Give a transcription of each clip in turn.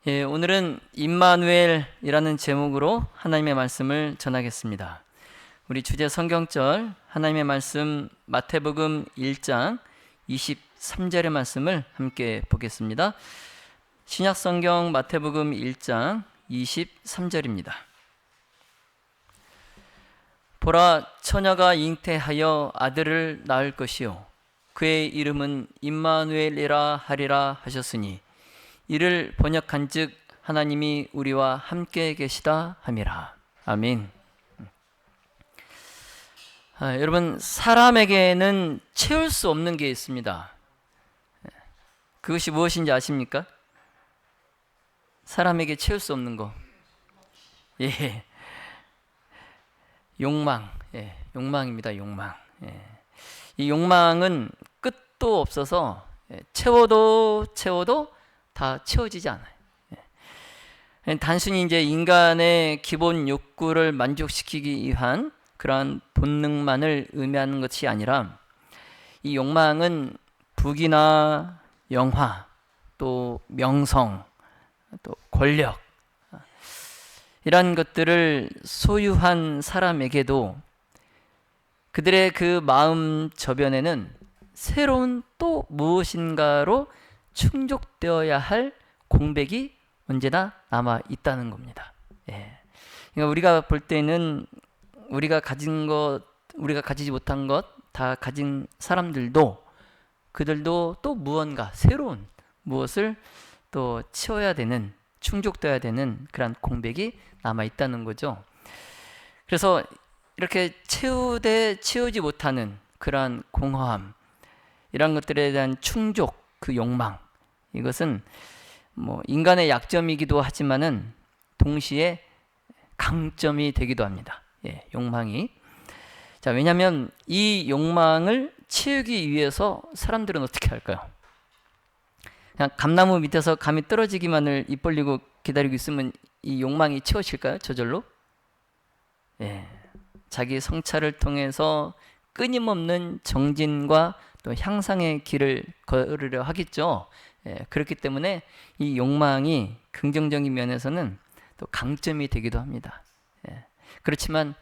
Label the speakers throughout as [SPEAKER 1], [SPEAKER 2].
[SPEAKER 1] 오늘은 임마누엘이라는 제목으로 하나님의 말씀을 전하겠습니다. 우리 주제 성경절 하나님의 말씀 마태복음 1장 23절의 말씀을 함께 보겠습니다. 신약성경 마태복음 1장 23절입니다. 보라, 처녀가 잉태하여 아들을 낳을 것이요 그의 이름은 임마누엘이라 하리라 하셨으니 이를 번역한즉 하나님이 우리와 함께 계시다 함이라. 아멘. 여러분, 사람에게는 채울 수 없는 게 있습니다. 그것이 무엇인지 아십니까? 사람에게 채울 수 없는 거. 욕망. 욕망입니다. 욕망. 이 욕망은 끝도 없어서 채워도 다 채워지지 않아요. 단순히 이제 인간의 기본 욕구를 만족시키기 위한 그러한 본능만을 의미하는 것이 아니라 이 욕망은 부귀나 영화, 또 명성, 또 권력 이런 것들을 소유한 사람에게도 그들의 그 마음 저변에는 새로운 또 무엇인가로 충족되어야 할 공백이 언제나 남아 있다는 겁니다. 그러니까 우리가 볼 때는 우리가 가진 것, 우리가 가지지 못한 것 다 가진 사람들도 그들도 또 무언가 새로운 무엇을 또 채워야 되는, 충족되어야 되는 그런 공백이 남아 있다는 거죠. 그래서 이렇게 채우지 못하는 그러한 공허함, 이런 것들에 대한 충족, 그 욕망, 이것은 뭐 인간의 약점이기도 하지만은 동시에 강점이 되기도 합니다. 욕망이. 자, 왜냐하면 이 욕망을 채우기 위해서 사람들은 어떻게 할까요? 그냥 감나무 밑에서 감이 떨어지기만을 입 벌리고 기다리고 있으면 이 욕망이 채워질까요? 저절로? 자기 성찰을 통해서 끊임없는 정진과 또 향상의 길을 걸으려 하겠죠. 그렇기 때문에 이 욕망이 긍정적인 면에서는 또 강점이 되기도 합니다. 그렇지만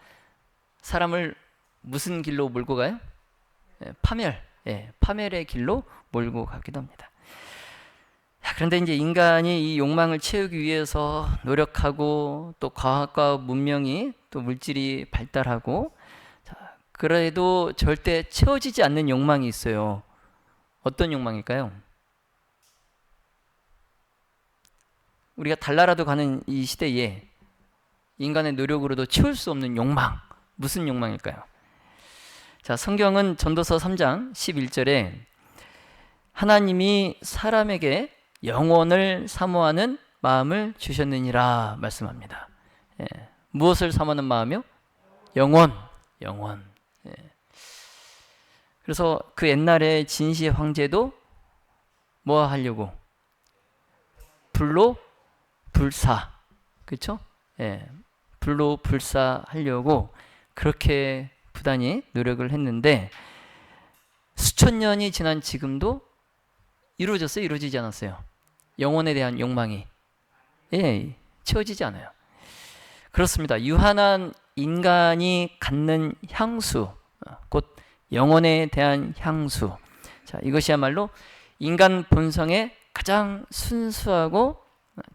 [SPEAKER 1] 사람을 무슨 길로 몰고 가요? 파멸, 파멸의 길로 몰고 가기도 합니다. 그런데 이제 인간이 이 욕망을 채우기 위해서 노력하고 또 과학과 문명이 또 물질이 발달하고, 그래도 절대 채워지지 않는 욕망이 있어요. 어떤 욕망일까요? 우리가 달나라도 가는 이 시대에 인간의 노력으로도 채울 수 없는 욕망, 무슨 욕망일까요? 자, 성경은 전도서 3장 11절에 하나님이 사람에게 영혼을 사모하는 마음을 주셨느니라 말씀합니다. 무엇을 사모하는 마음이요? 영혼. 그래서 그 옛날에 진시 황제도 뭐 하려고? 불로 불사, 그렇죠? 불로 불사하려고 그렇게 부단히 노력을 했는데 수천 년이 지난 지금도 이루어졌어요? 이루어지지 않았어요? 영혼에 대한 욕망이 채워지지 않아요. 그렇습니다. 유한한 인간이 갖는 향수, 곧 영혼에 대한 향수. 자, 이것이야말로 인간 본성의 가장 순수하고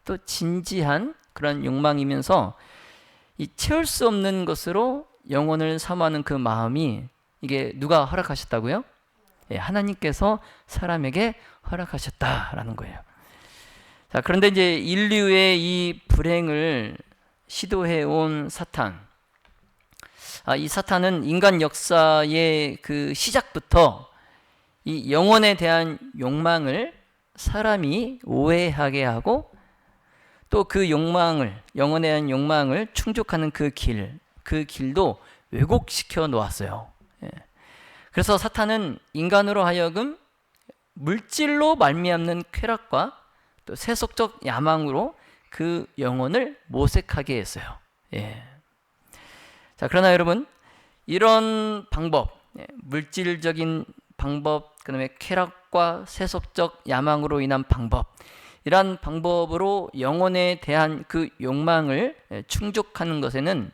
[SPEAKER 1] 또 진지한 그런 욕망이면서 이 채울 수 없는 것으로 영혼을 사모하는 그 마음이, 이게 누가 허락하셨다고요? 하나님께서 사람에게 허락하셨다라는 거예요. 자, 그런데 이제 인류의 이 불행을 시도해 온 사탄, 이 사탄은 인간 역사의 그 시작부터 이 영혼에 대한 욕망을 사람이 오해하게 하고 또 그 욕망을, 영혼에 대한 욕망을 충족하는 그 길도 왜곡시켜 놓았어요. 그래서 사탄은 인간으로 하여금 물질로 말미암는 쾌락과 또 세속적 야망으로 그 영혼을 모색하게 했어요. 자, 그러나 여러분, 이런 방법, 물질적인 방법, 그 다음에 쾌락과 세속적 야망으로 인한 방법, 이러한 방법으로 영혼에 대한 그 욕망을 충족하는 것에는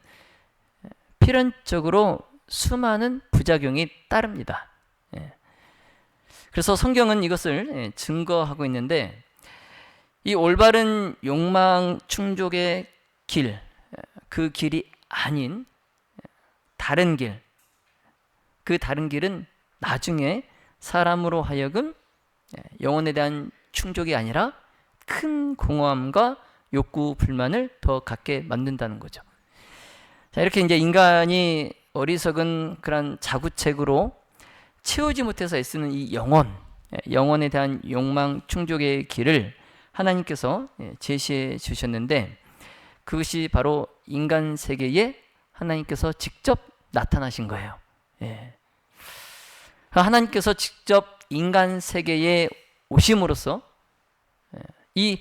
[SPEAKER 1] 필연적으로 수많은 부작용이 따릅니다. 그래서 성경은 이것을 증거하고 있는데, 이 올바른 욕망 충족의 길, 그 길이 아닌 다른 길, 그 다른 길은 나중에 사람으로 하여금 영혼에 대한 충족이 아니라 큰 공허함과 욕구 불만을 더 갖게 만든다는 거죠. 자, 이렇게 이제 인간이 어리석은 그런 자구책으로 채우지 못해서 애쓰는 이 영혼에 대한 욕망 충족의 길을 하나님께서 제시해 주셨는데, 그것이 바로 인간 세계에 하나님께서 직접 나타나신 거예요. 하나님께서 직접 인간 세계에 오심으로써 이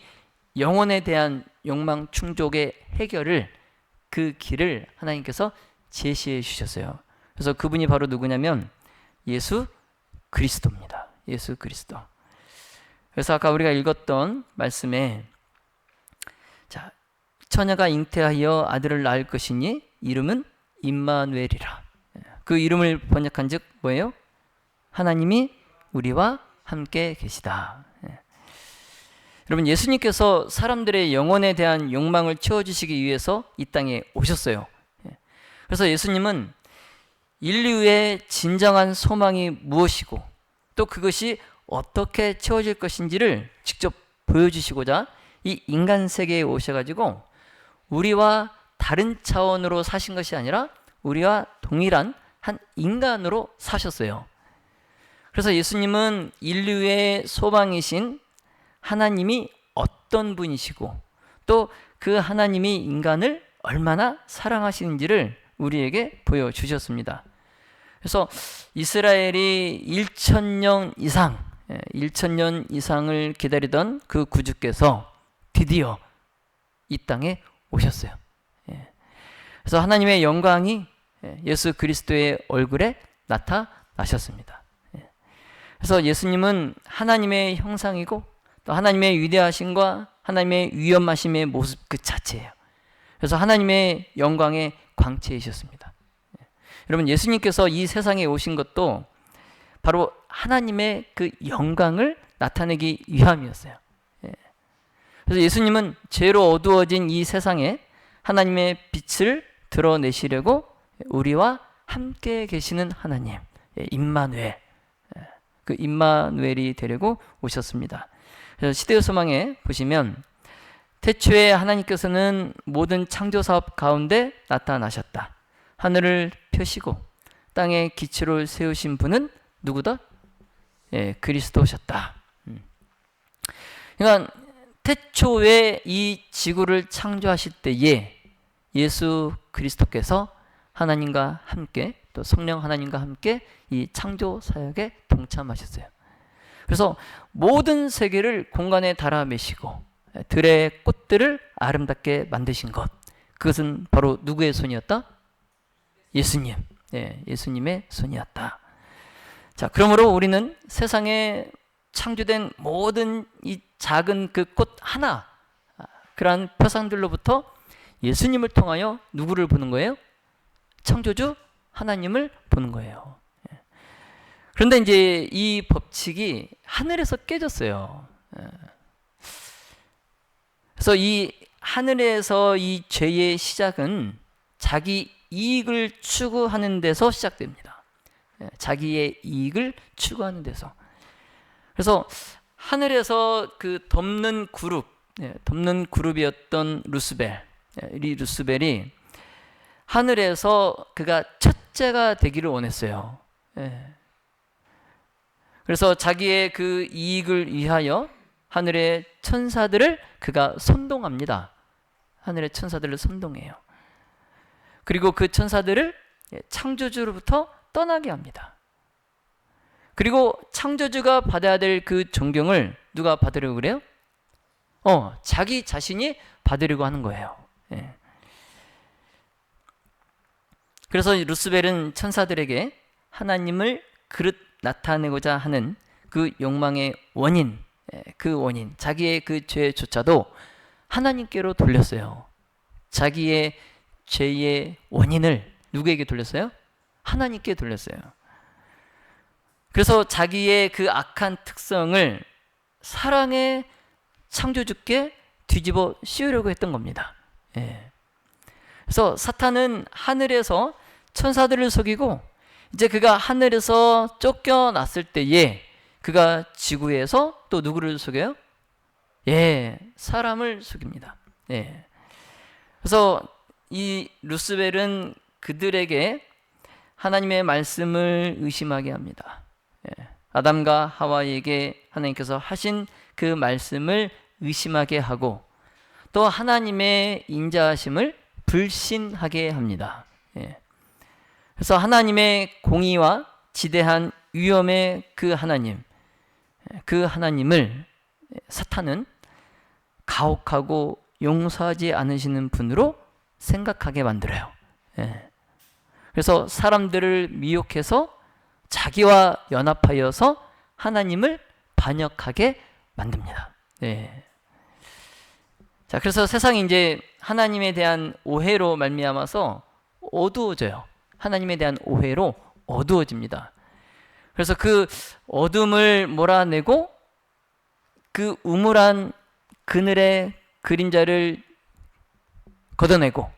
[SPEAKER 1] 영혼에 대한 욕망 충족의 해결을, 그 길을 하나님께서 제시해 주셨어요. 그래서 그분이 바로 누구냐면 예수 그리스도입니다. 예수 그리스도. 그래서 아까 우리가 읽었던 말씀에, 자, 처녀가 잉태하여 아들을 낳을 것이니 이름은 임마누엘이라. 그 이름을 번역한 즉 뭐예요? 하나님이 우리와 함께 계시다. 여러분, 예수님께서 사람들의 영혼에 대한 욕망을 채워주시기 위해서 이 땅에 오셨어요. 그래서 예수님은 인류의 진정한 소망이 무엇이고 또 그것이 어떻게 채워질 것인지를 직접 보여주시고자 이 인간 세계에 오셔가지고 우리와 다른 차원으로 사신 것이 아니라 우리와 동일한 한 인간으로 사셨어요. 그래서 예수님은 인류의 소망이신 하나님이 어떤 분이시고 또 그 하나님이 인간을 얼마나 사랑하시는지를 우리에게 보여주셨습니다. 그래서 이스라엘이 1,000년 이상을 기다리던 그 구주께서 드디어 이 땅에 오셨어요. 그래서 하나님의 영광이 예수 그리스도의 얼굴에 나타나셨습니다. 그래서 예수님은 하나님의 형상이고 또 하나님의 위대하심과 하나님의 위엄하심의 모습 그 자체예요. 그래서 하나님의 영광의 광채이셨습니다. 여러분, 예수님께서 이 세상에 오신 것도 바로 하나님의 그 영광을 나타내기 위함이었어요. 그래서 예수님은 죄로 어두워진 이 세상에 하나님의 빛을 드러내시려고 우리와 함께 계시는 하나님, 임마누엘, 그 임마누엘이 되려고 오셨습니다. 그래서 시대의 소망에 보시면 태초에 하나님께서는 모든 창조 사업 가운데 나타나셨다. 하늘을 펴시고 땅에 기초를 세우신 분은 누구다? 그리스도셨다. 그러니까 태초에 이 지구를 창조하실 때에 예수 그리스도께서 하나님과 함께 또 성령 하나님과 함께 이 창조 사역에 동참하셨어요. 그래서 모든 세계를 공간에 달아매시고 들의 꽃들을 아름답게 만드신 것, 그것은 바로 누구의 손이었다? 예수님, 예수님의 손이었다. 자, 그러므로 우리는 세상에 창조된 모든 이 작은 그 꽃 하나, 그러한 표상들로부터 예수님을 통하여 누구를 보는 거예요? 창조주 하나님을 보는 거예요. 그런데 이제 이 법칙이 하늘에서 깨졌어요. 그래서 이 하늘에서 이 죄의 시작은 자기 이익을 추구하는 데서 시작됩니다. 자기의 이익을 추구하는 데서. 그래서 하늘에서 그 덮는 그룹이었던 루스벨, 이 루스벨이 하늘에서 그가 첫째가 되기를 원했어요. 그래서 자기의 그 이익을 위하여 하늘의 천사들을 그가 선동합니다. 하늘의 천사들을 선동해요. 그리고 그 천사들을 창조주로부터 떠나게 합니다. 그리고 창조주가 받아야 될 그 존경을 누가 받으려고 그래요? 자기 자신이 받으려고 하는 거예요. 그래서 루스벨은 천사들에게 하나님을 그릇 나타내고자 하는 그 욕망의 원인, 그 원인, 자기의 그 죄조차도 하나님께로 돌렸어요. 자기의 죄의 원인을 누구에게 돌렸어요? 하나님께 돌렸어요. 그래서 자기의 그 악한 특성을 사랑의 창조주께 뒤집어 씌우려고 했던 겁니다. 그래서 사탄은 하늘에서 천사들을 속이고, 이제 그가 하늘에서 쫓겨났을 때에 그가 지구에서 또 누구를 속여요? 사람을 속입니다. 그래서 이 루스벨은 그들에게 하나님의 말씀을 의심하게 합니다. 아담과 하와에게 하나님께서 하신 그 말씀을 의심하게 하고, 또 하나님의 인자하심을 불신하게 합니다. 그래서 하나님의 공의와 지대한 위엄의 그 하나님을 사탄은 가혹하고 용서하지 않으시는 분으로 생각하게 만들어요. 그래서 사람들을 미혹해서 자기와 연합하여서 하나님을 반역하게 만듭니다. 자, 그래서 세상이 이제 하나님에 대한 오해로 말미암아서 어두워져요. 하나님에 대한 오해로 어두워집니다. 그래서 그 어둠을 몰아내고 그 우물한 그늘의 그림자를 걷어내고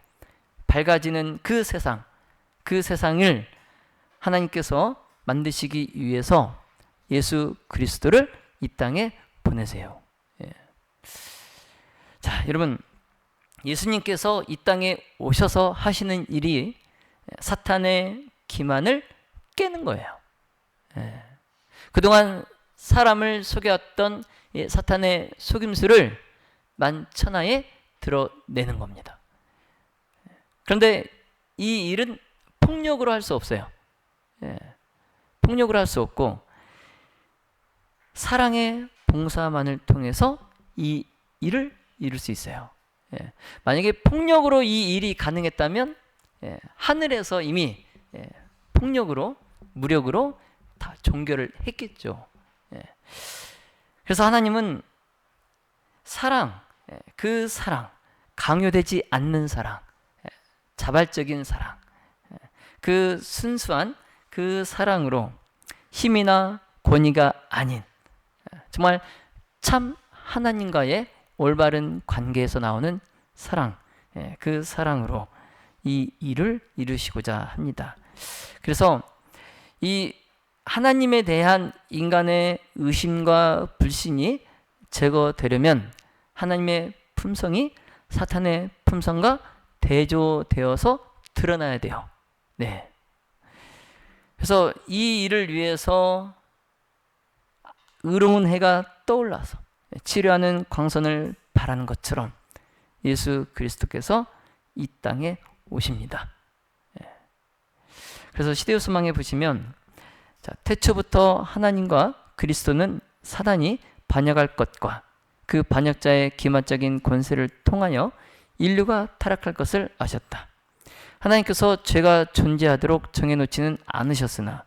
[SPEAKER 1] 밝아지는 그 세상을 하나님께서 만드시기 위해서 예수 그리스도를 이 땅에 보내세요. 자, 여러분, 예수님께서 이 땅에 오셔서 하시는 일이 사탄의 기만을 깨는 거예요. 그동안 사람을 속였던 사탄의 속임수를 만천하에 드러내는 겁니다. 그런데 이 일은 폭력으로 할 수 없어요. 폭력으로 할 수 없고 사랑의 봉사만을 통해서 이 일을 이룰 수 있어요. 만약에 폭력으로 이 일이 가능했다면 하늘에서 이미 폭력으로, 무력으로 다 종결을 했겠죠. 그래서 하나님은 사랑, 그 사랑, 강요되지 않는 사랑, 자발적인 사랑, 그 순수한 그 사랑으로 힘이나 권위가 아닌 정말 참 하나님과의 올바른 관계에서 나오는 사랑, 그 사랑으로 이 일을 이루시고자 합니다. 그래서 이 하나님에 대한 인간의 의심과 불신이 제거되려면 하나님의 품성이 사탄의 품성과 대조되어서 드러나야 돼요. 그래서 이 일을 위해서 의로운 해가 떠올라서 치료하는 광선을 바라는 것처럼 예수 그리스도께서 이 땅에 오십니다. 그래서 시대요소망에 보시면 태초부터 하나님과 그리스도는 사단이 반역할 것과 그 반역자의 기만적인 권세를 통하여 인류가 타락할 것을 아셨다. 하나님께서 죄가 존재하도록 정해놓지는 않으셨으나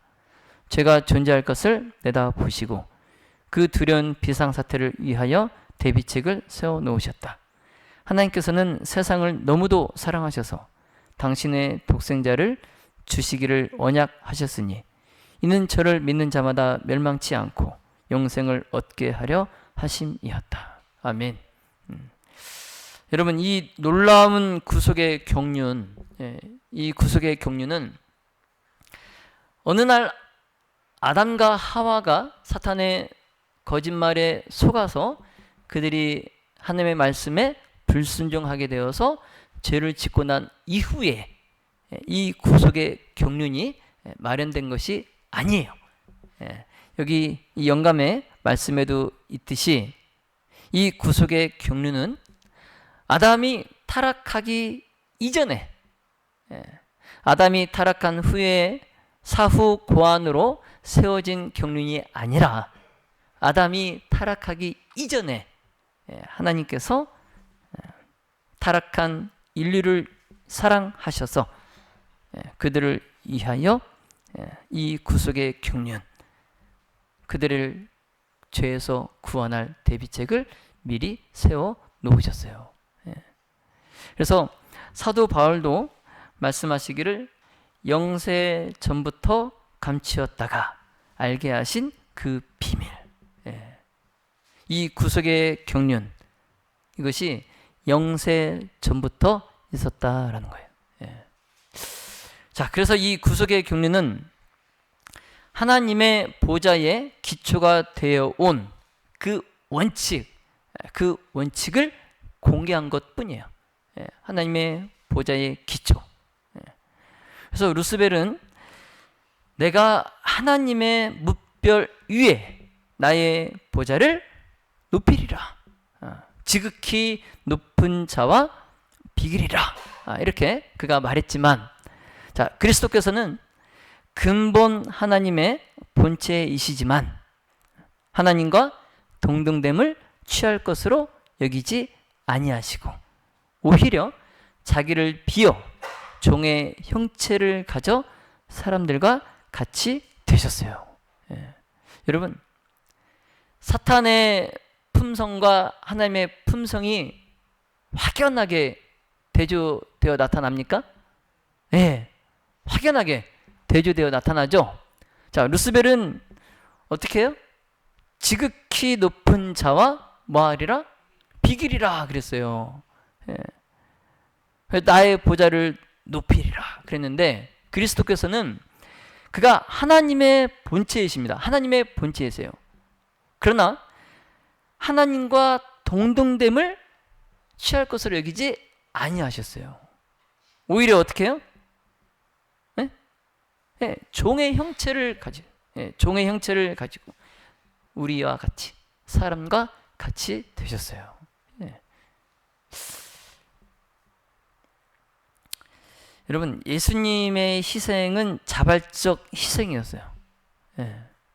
[SPEAKER 1] 죄가 존재할 것을 내다보시고 그 두려운 비상사태를 위하여 대비책을 세워놓으셨다. 하나님께서는 세상을 너무도 사랑하셔서 당신의 독생자를 주시기를 언약하셨으니 이는 저를 믿는 자마다 멸망치 않고 영생을 얻게 하려 하심이었다. 아멘. 여러분, 이 놀라운 구속의 경륜, 이 구속의 경륜은 어느 날 아담과 하와가 사탄의 거짓말에 속아서 그들이 하나님의 말씀에 불순종하게 되어서 죄를 짓고 난 이후에 이 구속의 경륜이 마련된 것이 아니에요. 여기 이 영감의 말씀에도 있듯이 이 구속의 경륜은 아담이 타락하기 이전에, 아담이 타락한 후에 사후 고안으로 세워진 경륜이 아니라 아담이 타락하기 이전에 하나님께서 타락한 인류를 사랑하셔서 그들을 위하여 이 구속의 경륜, 그들을 죄에서 구원할 대비책을 미리 세워 놓으셨어요. 그래서 사도 바울도 말씀하시기를 영세 전부터 감추었다가 알게 하신 그 비밀, 이 구속의 경륜, 이것이 영세 전부터 있었다라는 거예요. 자, 그래서 이 구속의 경륜은 하나님의 보좌에 기초가 되어 온 그 원칙을 공개한 것 뿐이에요. 하나님의 보좌의 기초. 그래서 루스벨은 내가 하나님의 뭇별 위에 나의 보좌를 높이리라. 지극히 높은 자와 비기리라. 이렇게 그가 말했지만, 자, 그리스도께서는 근본 하나님의 본체이시지만 하나님과 동등됨을 취할 것으로 여기지 아니하시고 오히려 자기를 비어 종의 형체를 가져 사람들과 같이 되셨어요. 여러분, 사탄의 품성과 하나님의 품성이 확연하게 대조되어 나타납니까? 확연하게 대조되어 나타나죠. 자, 루스벨은 어떻게 해요? 지극히 높은 자와 뭐하리라? 비기리라 그랬어요. 나의 보좌를 높이리라 그랬는데, 그리스도께서는 그가 하나님의 본체이십니다. 하나님의 본체이세요. 그러나 하나님과 동등됨을 취할 것으로 여기지 아니하셨어요. 오히려 어떻게 해요? 종의 형체를 가지고, 종의 형체를 가지고 우리와 같이, 사람과 같이 되셨어요. 여러분, 예수님의 희생은 자발적 희생이었어요.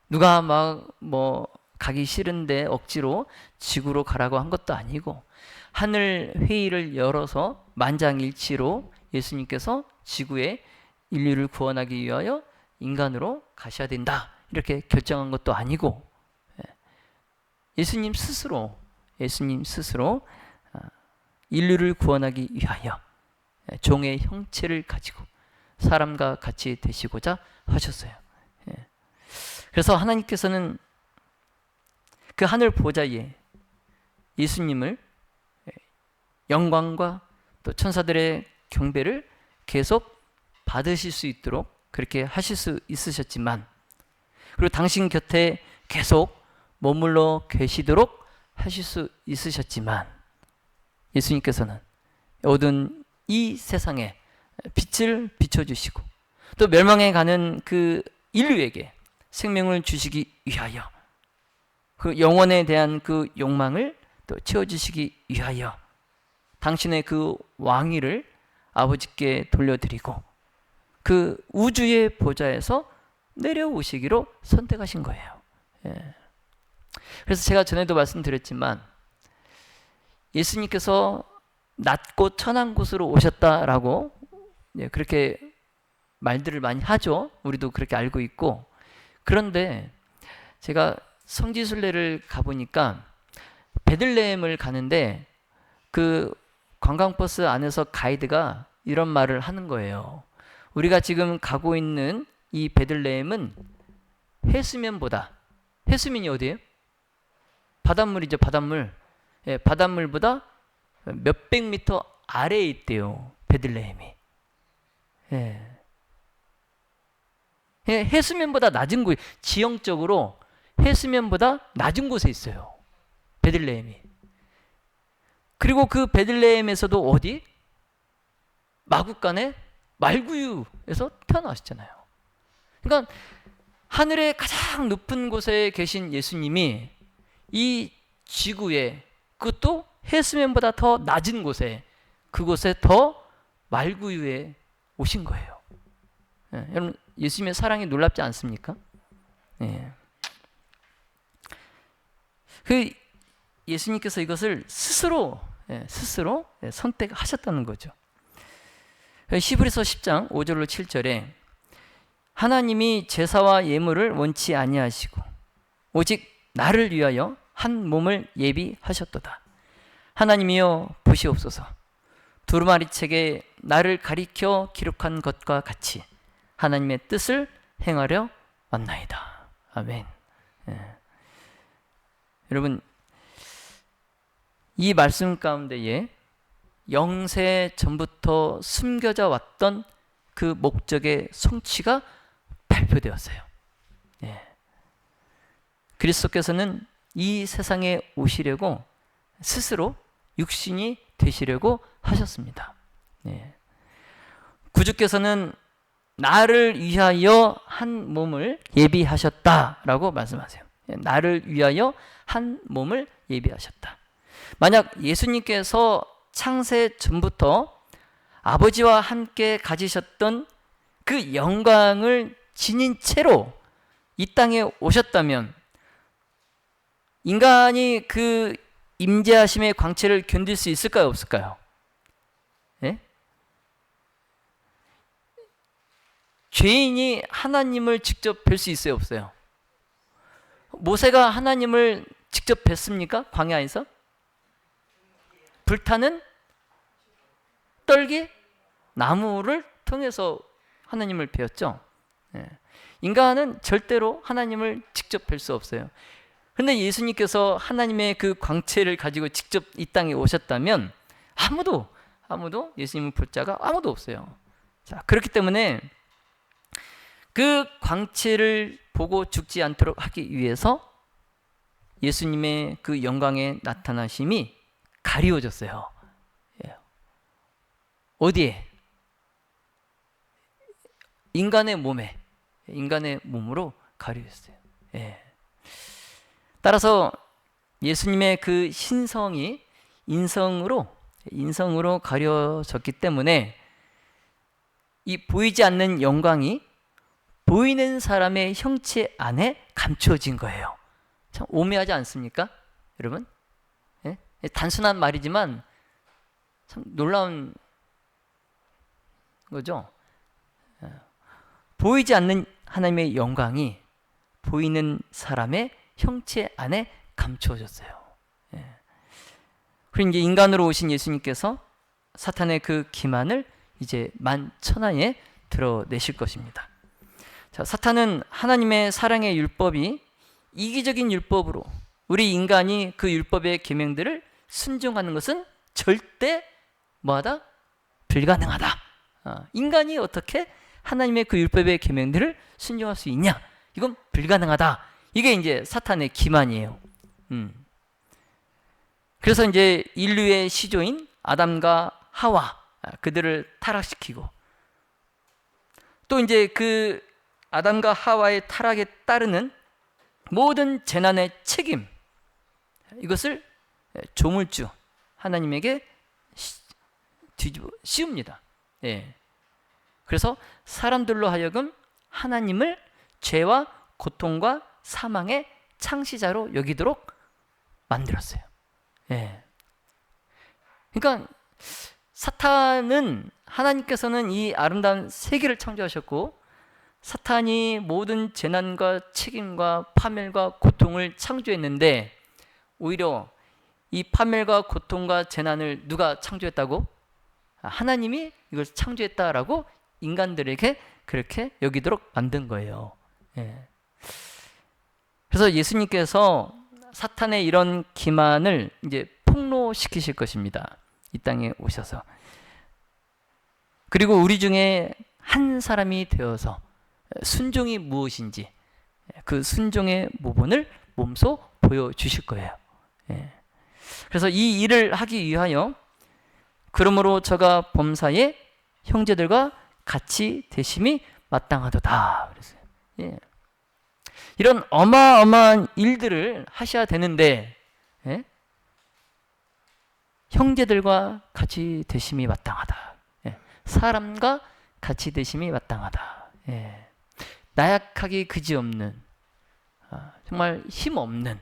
[SPEAKER 1] 누가 막 가기 싫은데 억지로 지구로 가라고 한 것도 아니고, 하늘 회의를 열어서 만장일치로 예수님께서 지구에 인류를 구원하기 위하여 인간으로 가셔야 된다, 이렇게 결정한 것도 아니고, 예수님 스스로 인류를 구원하기 위하여 종의 형체를 가지고 사람과 같이 되시고자 하셨어요. 그래서 하나님께서는 그 하늘 보좌에 예수님을 영광과 또 천사들의 경배를 계속 받으실 수 있도록 그렇게 하실 수 있으셨지만, 그리고 당신 곁에 계속 머물러 계시도록 하실 수 있으셨지만, 예수님께서는 어두운 이 세상에 빛을 비춰주시고 또 멸망해 가는 그 인류에게 생명을 주시기 위하여, 그 영혼에 대한 그 욕망을 또 채워주시기 위하여 당신의 그 왕위를 아버지께 돌려드리고 그 우주의 보좌에서 내려오시기로 선택하신 거예요. 그래서 제가 전에도 말씀드렸지만, 예수님께서 낮고 천한 곳으로 오셨다라고 그렇게 말들을 많이 하죠. 우리도 그렇게 알고 있고. 그런데 제가 성지순례를 가보니까 베들레헴을 가는데 그 관광버스 안에서 가이드가 이런 말을 하는 거예요. 우리가 지금 가고 있는 이 베들레헴은 해수면보다, 해수면이 어디예요? 바닷물이죠, 바닷물. 바닷물보다 몇백 미터 아래에 있대요, 베들레헴이. 해수면보다 낮은 곳, 지형적으로 해수면보다 낮은 곳에 있어요, 베들레헴이. 그리고 그 베들레헴에서도 어디? 마국간의 말구유에서 태어나셨잖아요. 그러니까 하늘의 가장 높은 곳에 계신 예수님이 이 지구에, 그것도 해수면보다 더 낮은 곳에, 그곳에 더 말구유에 오신 거예요. 여러분, 예수님의 사랑이 놀랍지 않습니까? 그 예수님께서 이것을 스스로 선택하셨다는 거죠. 히브리서 10장 5절로 7절에 하나님이 제사와 예물을 원치 아니하시고 오직 나를 위하여 한 몸을 예비하셨도다. 하나님이여 보시옵소서. 두루마리 책에 나를 가리켜 기록한 것과 같이 하나님의 뜻을 행하려 왔나이다. 아멘. 여러분, 이 말씀 가운데에 영세 전부터 숨겨져 왔던 그 목적의 성취가 발표되었어요. 그리스도께서는 이 세상에 오시려고 스스로 육신이 되시려고 하셨습니다. 구주께서는 나를 위하여 한 몸을 예비하셨다라고 말씀하세요. 나를 위하여 한 몸을 예비하셨다. 만약 예수님께서 창세 전부터 아버지와 함께 가지셨던 그 영광을 지닌 채로 이 땅에 오셨다면 인간이 그 임재하심의 광채를 견딜 수 있을까요, 없을까요? 예? 죄인이 하나님을 직접 뵐 수 있어요, 없어요? 모세가 하나님을 직접 뵀습니까? 광야에서? 불타는 떨기 나무를 통해서 하나님을 뵈었죠. 인간은 절대로 하나님을 직접 뵐 수 없어요. 그런데 예수님께서 하나님의 그 광채를 가지고 직접 이 땅에 오셨다면 아무도 예수님을 볼 자가 아무도 없어요. 자, 그렇기 때문에 그 광채를 보고 죽지 않도록 하기 위해서 예수님의 그 영광의 나타나심이 가리워졌어요. 어디에? 인간의 몸에, 인간의 몸으로 가리워졌어요. 따라서 예수님의 그 신성이 인성으로 가려졌기 때문에 이 보이지 않는 영광이 보이는 사람의 형체 안에 감추어진 거예요. 참 오묘하지 않습니까? 여러분? 단순한 말이지만 참 놀라운 거죠. 보이지 않는 하나님의 영광이 보이는 사람의 형체 안에 감추어졌어요. 그리고 이제 인간으로 오신 예수님께서 사탄의 그 기만을 이제 만천하에 드러내실 것입니다. 자, 사탄은 하나님의 사랑의 율법이 이기적인 율법으로 우리 인간이 그 율법의 계명들을 순종하는 것은 절대 뭐하다? 불가능하다. 인간이 어떻게 하나님의 그 율법의 계명들을 순종할 수 있냐? 이건 불가능하다. 이게 이제 사탄의 기만이에요. 그래서 이제 인류의 시조인 아담과 하와 그들을 타락시키고 또 이제 그 아담과 하와의 타락에 따르는 모든 재난의 책임 이것을 조물주 하나님에게 뒤집어 씌웁니다. 그래서 사람들로 하여금 하나님을 죄와 고통과 사망의 창시자로 여기도록 만들었어요. 그러니까 사탄은 하나님께서는 이 아름다운 세계를 창조하셨고 사탄이 모든 재난과 책임과 파멸과 고통을 창조했는데 오히려 이 파멸과 고통과 재난을 누가 창조했다고? 하나님이 이걸 창조했다라고 인간들에게 그렇게 여기도록 만든 거예요. 그래서 예수님께서 사탄의 이런 기만을 이제 폭로시키실 것입니다. 이 땅에 오셔서. 그리고 우리 중에 한 사람이 되어서 순종이 무엇인지 그 순종의 모본을 몸소 보여주실 거예요. 그래서 이 일을 하기 위하여 그러므로 저가 범사에 형제들과 같이 되심이 마땅하도다. 그랬어요. 이런 어마어마한 일들을 하셔야 되는데 형제들과 같이 되심이 마땅하다. 사람과 같이 되심이 마땅하다. 나약하기 그지없는 정말 힘없는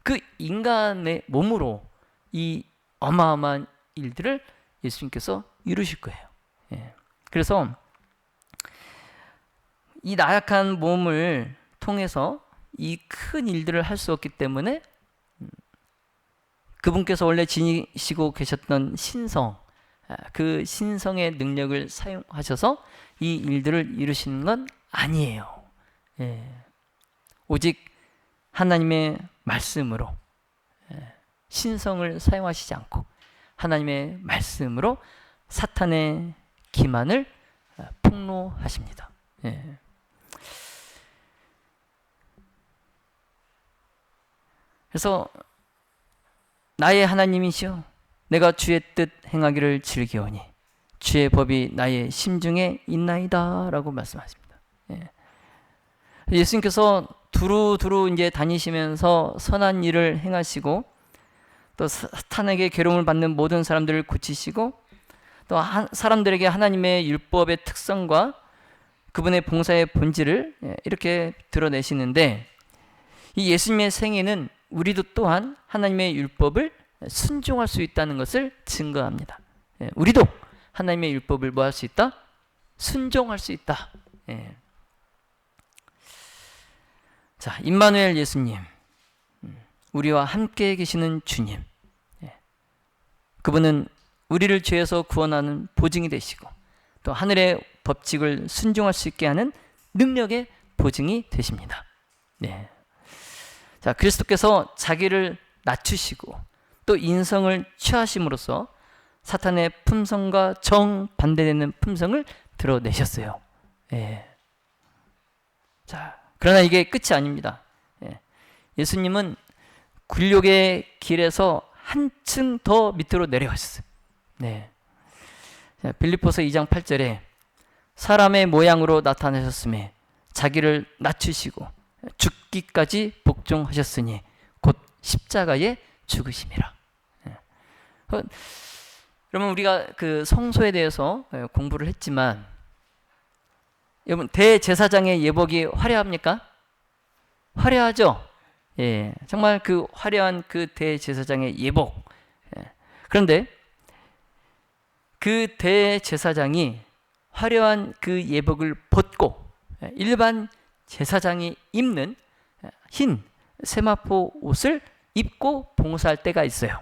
[SPEAKER 1] 그 인간의 몸으로 이 어마어마한 일들을 예수님께서 이루실 거예요. 그래서 이 나약한 몸을 통해서 이 큰 일들을 할 수 없기 때문에 그분께서 원래 지니시고 계셨던 신성, 그 신성의 능력을 사용하셔서 이 일들을 이루시는 건 아니에요. 오직 하나님의 말씀으로, 신성을 사용하시지 않고 하나님의 말씀으로 사탄의 기만을 폭로하십니다. 그래서 나의 하나님이시여 내가 주의 뜻 행하기를 즐기오니 주의 법이 나의 심중에 있나이다 라고 말씀하십니다. 예수님께서 두루두루 이제 다니시면서 선한 일을 행하시고 또 사탄에게 괴로움을 받는 모든 사람들을 고치시고 또 사람들에게 하나님의 율법의 특성과 그분의 봉사의 본질을 이렇게 드러내시는데, 이 예수님의 생애는 우리도 또한 하나님의 율법을 순종할 수 있다는 것을 증거합니다. 우리도 하나님의 율법을 뭐 할 수 있다? 순종할 수 있다. 자, 임마누엘 예수님, 우리와 함께 계시는 주님, 그분은 우리를 죄에서 구원하는 보증이 되시고 또 하늘의 법칙을 순종할 수 있게 하는 능력의 보증이 되십니다. 자, 그리스도께서 자기를 낮추시고 또 인성을 취하심으로써 사탄의 품성과 정반대되는 품성을 드러내셨어요. 자, 그러나 이게 끝이 아닙니다. 예수님은 굴욕의 길에서 한층 더 밑으로 내려가셨어요. 빌립보서 2장 8절에 사람의 모양으로 나타나셨음에 자기를 낮추시고 죽기까지 복종하셨으니 곧 십자가에 죽으심이라. 여러분, 우리가 그 성소에 대해서 공부를 했지만 여러분, 대제사장의 예복이 화려합니까? 화려하죠. 정말 그 화려한 그 대제사장의 예복. 그런데 그 대제사장이 화려한 그 예복을 벗고 일반 제사장이 입는 흰 세마포 옷을 입고 봉사할 때가 있어요.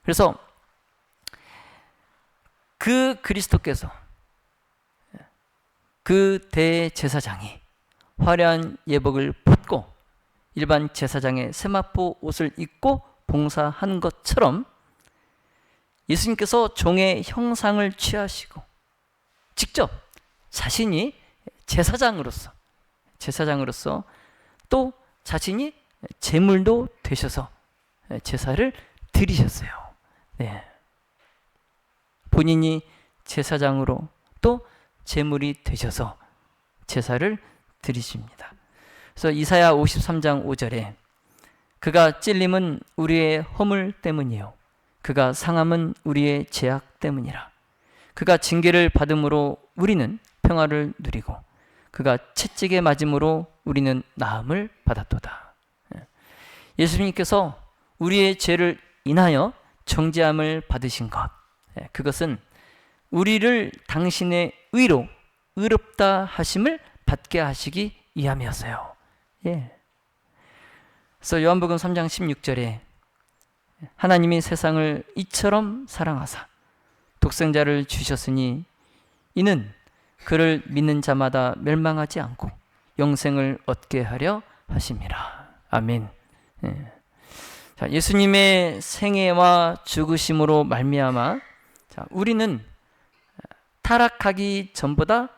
[SPEAKER 1] 그래서 그 그리스도께서, 그 대제사장이 화려한 예복을 벗고 일반 제사장의 세마포 옷을 입고 봉사한 것처럼 예수님께서 종의 형상을 취하시고 직접 자신이 제사장으로서 또 자신이 제물도 되셔서 제사를 드리셨어요. 본인이 제사장으로 또 제물이 되셔서 제사를 드리십니다. 그래서 이사야 53장 5절에 그가 찔림은 우리의 허물 때문이요 그가 상함은 우리의 죄악 때문이라. 그가 징계를 받음으로 우리는 평화를 누리고 그가 채찍에 맞음으로 우리는 나음을 받았도다. 예수님께서 우리의 죄를 인하여 정죄함을 받으신 것, 그것은 우리를 당신의 의로 의롭다 하심을 받게 하시기 위함이었어요. 그래서 요한복음 3장 16절에 하나님이 세상을 이처럼 사랑하사 독생자를 주셨으니 이는 그를 믿는 자마다 멸망하지 않고 영생을 얻게 하려 하심이라. 아멘. 자, 예수님의 생애와 죽으심으로 말미암아 우리는 타락하기 전보다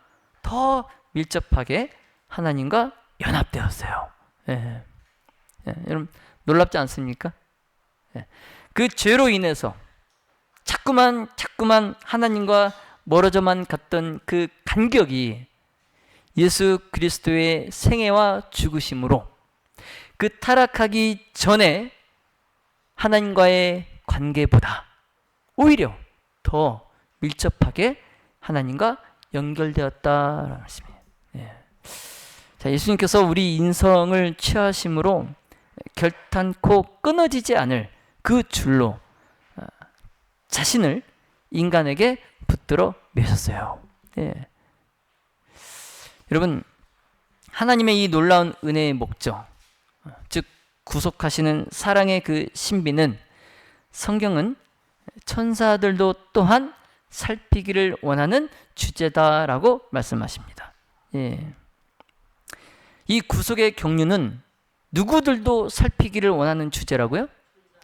[SPEAKER 1] 더 밀접하게 하나님과 연합되었어요. 여러분, 놀랍지 않습니까? 그 죄로 인해서 자꾸만 하나님과 멀어져만 갔던 그 간격이 예수 그리스도의 생애와 죽으심으로 그 타락하기 전에 하나님과의 관계보다 오히려 더 밀접하게 하나님과 연결되었다라는 말씀이에요. 자, 예수님께서 우리 인성을 취하심으로 결탄코 끊어지지 않을 그 줄로 자신을 인간에게 붙들어 매셨어요. 여러분, 하나님의 이 놀라운 은혜의 목적, 즉 구속하시는 사랑의 그 신비는 성경은 천사들도 또한 살피기를 원하는 주제다라고 말씀하십니다. 예. 이 구속의 경륜은 누구들도 살피기를 원하는 주제라고요?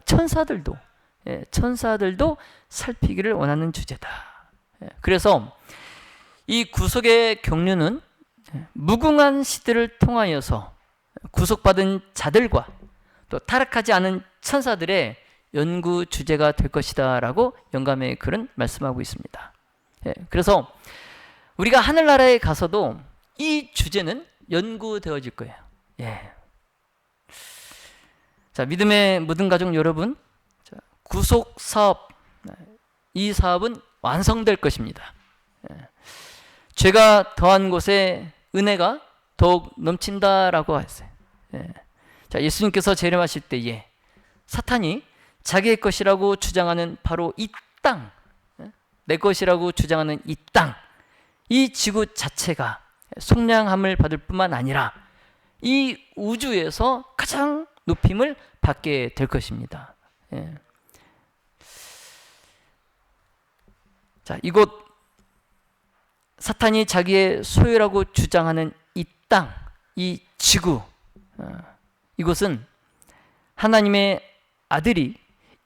[SPEAKER 1] 천사들도. 예, 천사들도 살피기를 원하는 주제다. 예, 그래서 이 구속의 경륜은 무궁한 시대를 통하여서 구속받은 자들과 또 타락하지 않은 천사들의 연구 주제가 될 것이다 라고 영감의 글은 말씀하고 있습니다. 예, 그래서 우리가 하늘나라에 가서도 이 주제는 연구되어질 거예요. 예. 자, 믿음의 모든 가족 여러분, 자, 구속 사업, 이 사업은 완성될 것입니다. 예. 죄가 더한 곳에 은혜가 더욱 넘친다라고 했어요. 예. 자, 예수님께서 재림하실 때에 사탄이 자기의 것이라고 주장하는 바로 이 땅, 내 것이라고 주장하는 이 땅, 이 지구 자체가 속량함을 받을 뿐만 아니라 이 우주에서 가장 높임을 받게 될 것입니다. 예. 자, 이곳 사탄이 자기의 소유라고 주장하는 이 땅, 이 지구, 이곳은 하나님의 아들이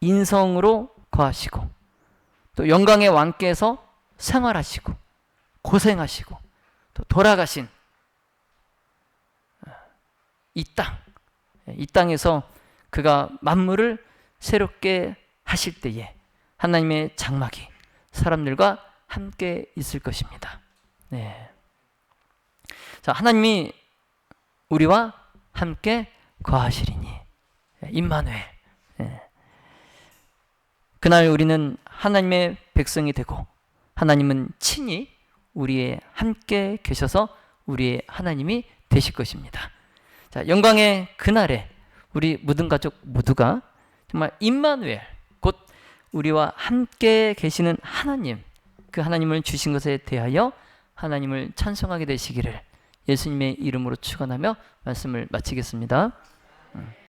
[SPEAKER 1] 인성으로 거하시고 또 영광의 왕께서 생활하시고 고생하시고 또 돌아가신 이 땅, 이 땅에서 그가 만물을 새롭게 하실 때에 하나님의 장막이 사람들과 함께 있을 것입니다. 네. 자, 하나님이 우리와 함께 거하시리니 임마누엘. 네. 그날 우리는 하나님의 백성이 되고 하나님은 친히 우리의 함께 계셔서 우리의 하나님이 되실 것입니다. 자, 영광의 그날에 우리 모든 가족 모두가 정말 임마누엘, 곧 우리와 함께 계시는 하나님, 그 하나님을 주신 것에 대하여 하나님을 찬송하게 되시기를 예수님의 이름으로 축원하며 말씀을 마치겠습니다.